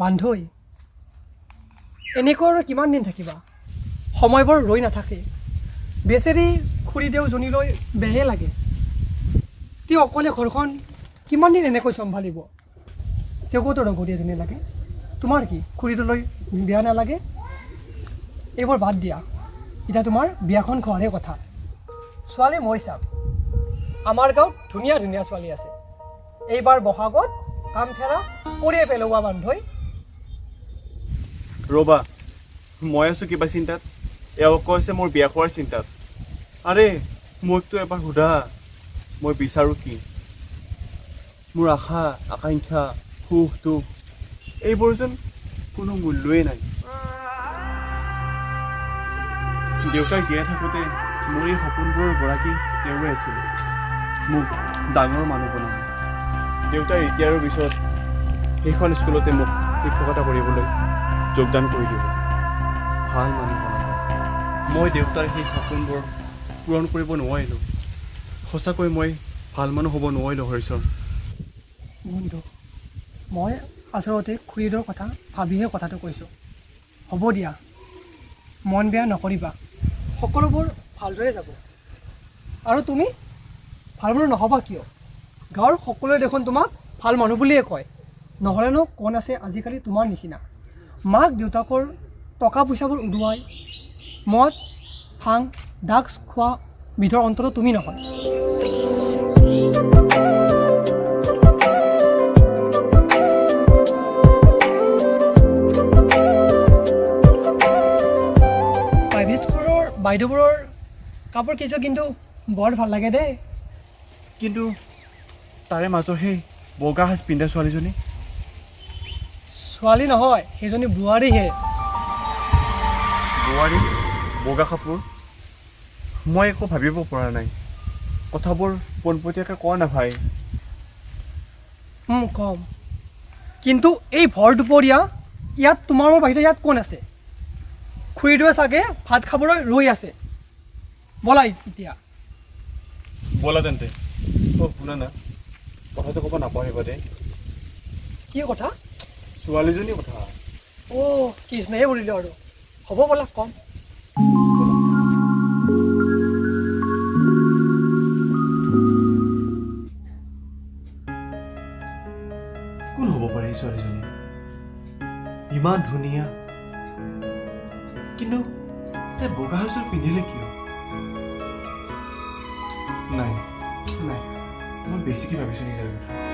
বান্ধৈ এনেকৈ আৰু কিমান দিন থাকিবা সময়বোৰ ৰৈ নাথাকে বেচেৰি খুৰীদেউজনীলৈ বেহে লাগে তেওঁ অকলে ঘৰখন কিমান দিন এনেকৈ চম্ভালিব তেওঁকোতো ৰঘুৰী এজনী লাগে তোমাৰ কি খুৰীটোলৈ বেয়া নালাগে এইবোৰ বাদ দিয়া এতিয়া তোমাৰ বিয়াখন খোৱাৰে কথা ছোৱালী মই চাম আমাৰ গাঁৱত ধুনীয়া ধুনীয়া ছোৱালী আছে এইবাৰ বহাগত কাম ফেৰা পৰিয়ে পেলোৱা বান্ধৈ ৰ'বা মই আছোঁ কিবা চিন্তাত এওঁ কৈছে মোৰ বিয়া খোৱাৰ চিন্তাত আৰে মোকতো এবাৰ সোধা মই বিচাৰোঁ কি মোৰ আশা আকাংক্ষা সুখ দুখ এইবোৰ যেন কোনো মূল্যই নাই দেউতাক জীয়াই থাকোঁতে মোৰ এই সপোনবোৰৰ গৰাকী তেওঁৱে আছিল মোক ডাঙৰ মানুহ বনাব দেউতাই ৰিটায়াৰৰ পিছত সেইখন স্কুলতে মোক শিক্ষকতা কৰিবলৈ যোগদান কৰি দিব ভাল মানুহ বনাব মই দেউতাৰ সেই সপোনবোৰ পূৰণ কৰিব নোৱাৰিলোঁ সঁচাকৈ মই ভাল মানুহ হ'ব নোৱাৰিলোঁ হৰিচৰণ বন্ধু মই আচলতে খুৰীদেউৰ কথা ভাবিহে কথাটো কৈছোঁ হ'ব দিয়া মন বেয়া নকৰিবা সকলোবোৰ ভালদৰে যাব আৰু তুমি ভাল মানুহ নহ'বা কিয় গাঁৱৰ সকলোৱে দেখোন তোমাক ভাল মানুহ বুলিয়ে কয় নহ'লেনো কোন আছে আজিকালি তোমাৰ নিচিনা মাক দেউতাকৰ টকা পইচাবোৰ উৰুৱাই মদ ভাং ড্ৰাগছ খোৱা বিধৰ অন্তত তুমি নহয় প্ৰাইভেট স্কুলৰ বাইদেউবোৰৰ কাপোৰ কেইযোৰ কিন্তু বৰ ভাল লাগে দেই কিন্তু তাৰে মাজৰ সেই বগা সাজ পিন্ধা ছোৱালীজনী ছোৱালী নহয় সেইজনী বোৱাৰীহে বোৱাৰী বগা কাপোৰ মই একো ভাবিব পৰা নাই কথাবোৰ পোনপটীয়াকৈ কোৱা না ভাই কম কিন্তু এই ভৰ দুপৰীয়া ইয়াত তোমাৰ মোৰ বাহিৰে ইয়াত কোন আছে খুৰীদেউৱে চাগে ভাত খাবলৈ ৰৈ আছে ব'লা এতিয়া ব'লা তেন্তে শুনা না কথাটো ক'ব নাপাহৰিবা দেই কি কথা ছোৱালীজনী কথা কৃষ্ণহে বুলিলোঁ আৰু হ'ব ব'লা কম কোন হ'ব পাৰে এই ছোৱালীজনী ইমান ধুনীয়া কিন্তু তাই বগা সাজযোৰ পিন্ধিলে কিয় নাই নাই মই বেছিকৈ ভাবিছোঁ নেকি তাইৰ কথা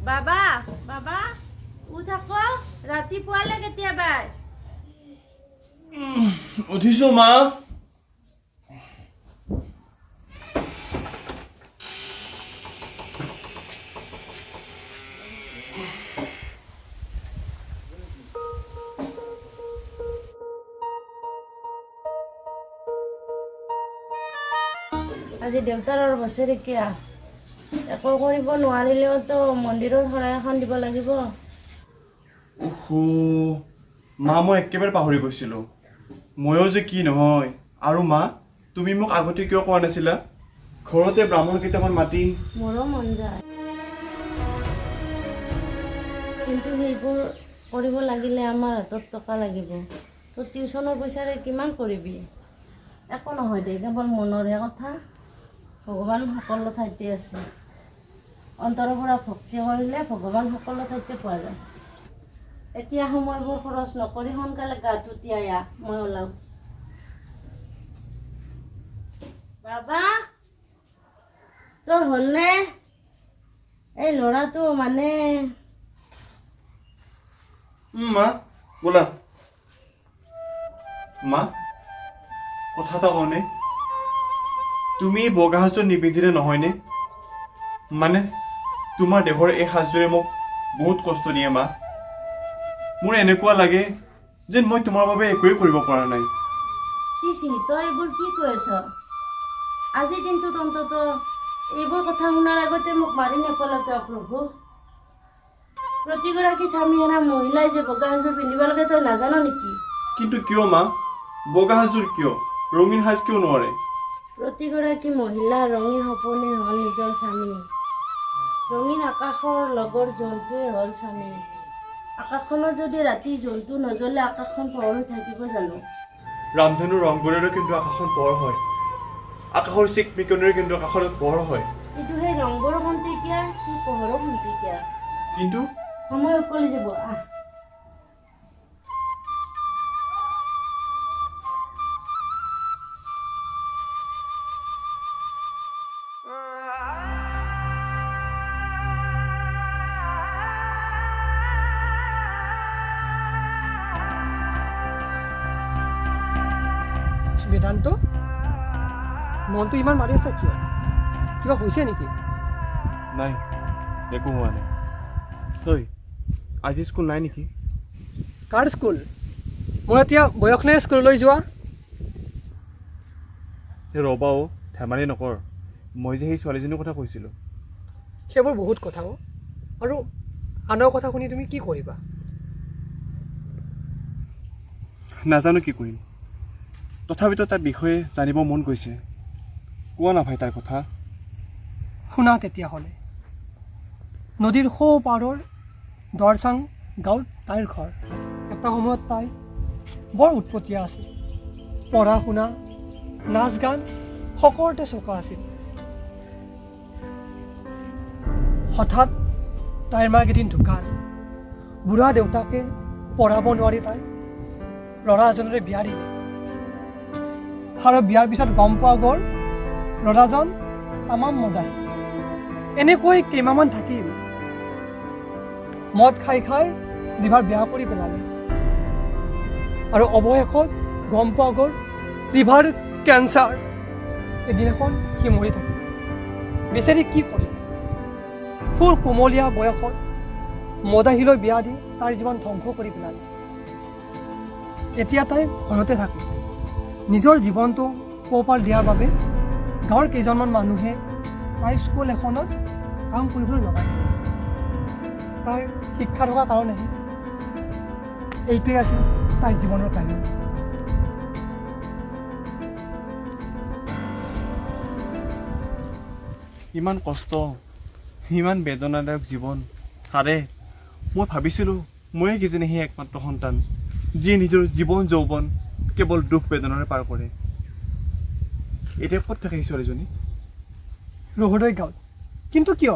বাবা বাবা উঠাকো ৰাতিপুৱালে কেতিয়াবা উঠিছো মা আজি দেউতাৰ বছৰেকীয়া একো কৰিব নোৱাৰিলেওতো মন্দিৰত শৰাই এখন দিব লাগিব। মা মই একেবাৰে পাহৰি গৈছিলোঁ। ময়ো যে কি নহয়। আৰু মা তুমি মোক আগতে কিয় কোৱা নাছিলা? ঘৰতে ব্ৰাহ্মণ কেইটামান মাতি। মোৰো মন যায়, কিন্তু সেইবোৰ কৰিব লাগিলে আমাৰ হাতত টকা লাগিব। তোৰ টিউশ্যনৰ পইচাৰে কিমান কৰিবি? একো নহয় দে, কেৱল মনৰহে কথা। ভগৱান সকলো ঠাইতে আছে। অন্তৰৰ পৰা ভক্তি কৰিলে ভগৱান সকলো ঠাইতে পোৱা যায়। এতিয়া সময়বোৰ খৰচ নকৰি সোনকালে গাটো তিয়াই আহ, মই ওলাওঁ। বাবা তোৰ হ'লনে? এই ল'ৰাটো মানে মা ব'লা। মা কথা এটা কওঁনে? তুমি বগা সাজযোৰ নিপিন্ধিলে নহয়নে? মানে তোমাৰ দেহৰ এই সাজযোৰে মোক বহুত কষ্ট দিয়ে মা। মোৰ এনেকুৱা লাগে যেন মই তোমাৰ বাবে একোৱেই কৰিব পৰা নাই। চি তই এইবোৰ কি কৈ আছ? আজিৰ দিনটোত অন্তত এইবোৰ কথা শুনাৰ আগতে মোক মাৰি নেপেলাও কিয় প্ৰভু? প্ৰতিগৰাকী স্বামী এনা মহিলাই যে বগা সাজযোৰ পিন্ধিব লাগে তই নাজানো নেকি? কিন্তু কিয় মা? বগা সাজযোৰ কিয়? ৰঙীন সাজ কিয় নোৱাৰে? প্ৰতিগৰাকী মহিলা ৰঙীন সপোনে হ'ল নিজৰ স্বামী। ৰঙীন আকাশৰ লগৰ জন্তুৱে হ'ল স্বামী। আকাশখনত যদি ৰাতি জন্তু নজ্বলে আকাশখন পোহৰ হৈ থাকিব জানো? ৰামধেনুৰ ৰংবোৰেৰে কিন্তু আকাশখন পোহৰ হয়। আকাশৰ চিকমিকনিৰে কিন্তু আকাশত পোহৰ হয়। কিন্তু সেই ৰংবোৰৰ খন্তেকীয়া, সেই পোহৰৰ খন্তেকীয়া। কিন্তু সময় উকলি যাব, আহ। বেদান্ত, মনটো ইমান মাৰি আছে কিয়? কিবা হৈছে নেকি? নাই, একো হোৱা নাই। তই আজি স্কুল নাই নেকি? কাৰ স্কুল? মোৰ এতিয়া বয়স নাই স্কুললৈ যোৱা। ৰ'বা অ', ধেমালি নকৰ। মই যে সেই ছোৱালীজনীৰ কথা কৈছিলোঁ। সেইবোৰ বহুত কথা আৰু আনৰ কথা শুনি তুমি কি কৰিবা? নাজানো কি কৰিম। তথাপিতো তাৰ বিষয়ে জানিব মন গৈছে। কোৱা না ভাই তাৰ কথা। শুনা তেতিয়াহ'লে। নদীৰ সৌ পাৰৰ দৰচাং গাঁৱত তাইৰ ঘৰ। এটা সময়ত তাই বৰ উৎপতীয়া আছিল। পঢ়া শুনা, নাচ গান সকলোতে চোকা আছিল। হঠাৎ তাইৰ মাক এদিন ঢুকাল। বুঢ়া দেউতাকে পঢ়াব নোৱাৰি তাই ল'ৰা এজনৰে বিয়া দিলে। আৰু বিয়াৰ পিছত গম পোৱা গ'ল ল'ৰাজন তামাম মদাহী। এনেকৈ কেইমাহমান থাকিল। মদ খাই খাই লিভাৰ বেয়া কৰি পেলালে। আৰু অৱশেষত গম পোৱা গ'ল লিভাৰ কেঞ্চাৰ। এদিনাখন সি মৰি থাকিল। বেচেৰি কি কৰিব? ফুল কোমলীয়া বয়সত মদাহীলৈ বিয়া দি তাৰ জীৱন ধ্বংস কৰি পেলালে। এতিয়া তাই ঘৰতে থাকে। নিজৰ জীৱনটো পোহপাল দিয়াৰ বাবে গাঁৱৰ কেইজনমান মানুহে তাই স্কুল এখনত কাম কৰিবলৈ লগাই। তাইৰ শিক্ষা থকা কাৰণেহে এইটোৱে আছিল তাইৰ জীৱনৰ কাহিনী। ইমান কষ্ট, ইমান বেদনাদায়ক জীৱন। আৰে মই ভাবিছিলোঁ ময়ে কিজানি সেই একমাত্ৰ সন্তান যিয়ে নিজৰ জীৱন যৌৱন কেৱল দুখ বেদনাৰে পাৰ কৰে। এতিয়া ক'ত থাকে সেই ছোৱালীজনী? ৰহদৈ গাঁৱত। কিন্তু কিয়?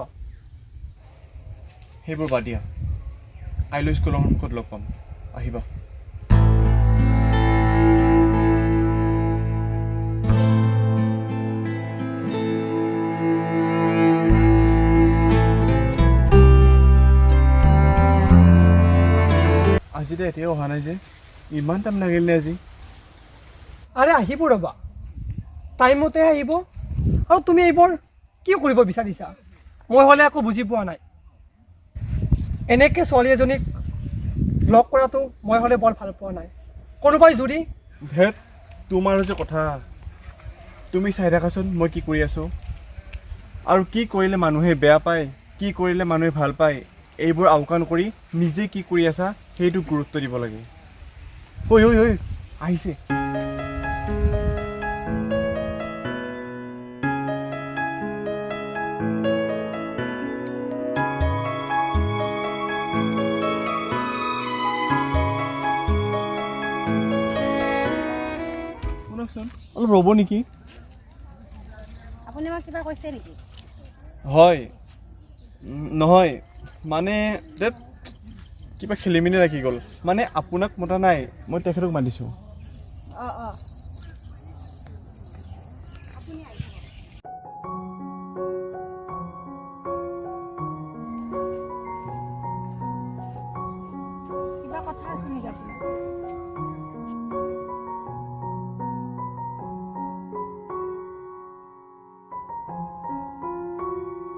সেইবোৰ বাদ দিয়া। কাইলৈ স্কুলৰ সন্মুখত লগ পাম, আহিবা। আজি দে এতিয়াও অহা নাই যে, ইমান টাইম লাগিল নে আজি? আৰে আহিব ৰ'বা, টাইমতে আহিব। আৰু তুমি এইবোৰ কি কৰিব বিচাৰিছা? মই হ'লে একো বুজি পোৱা নাই। এনেকৈ ছোৱালী এজনীক লগ কৰাটো মই হ'লে বৰ ভাল পোৱা নাই। কোনোবাই যদি ধেত, তোমাৰ যে কথা তুমি চাই থাকাচোন মই কি কৰি আছোঁ আৰু কি কৰিলে মানুহে বেয়া পায় কি কৰিলে মানুহে ভাল পায় এইবোৰ আওকাণ কৰি নিজে কি কৰি আছা সেইটো গুৰুত্ব দিব লাগে ঐ ঐ ঐ আহিছে অলপ ৰ'ব নেকি আপুনি মোক কিবা কৈছে নেকি হয় নহয় মানে কিবা খেলিমেলি লাগি গ'ল মানে আপোনাক মতা নাই মই তেখেতক মাতিছোঁ অঁ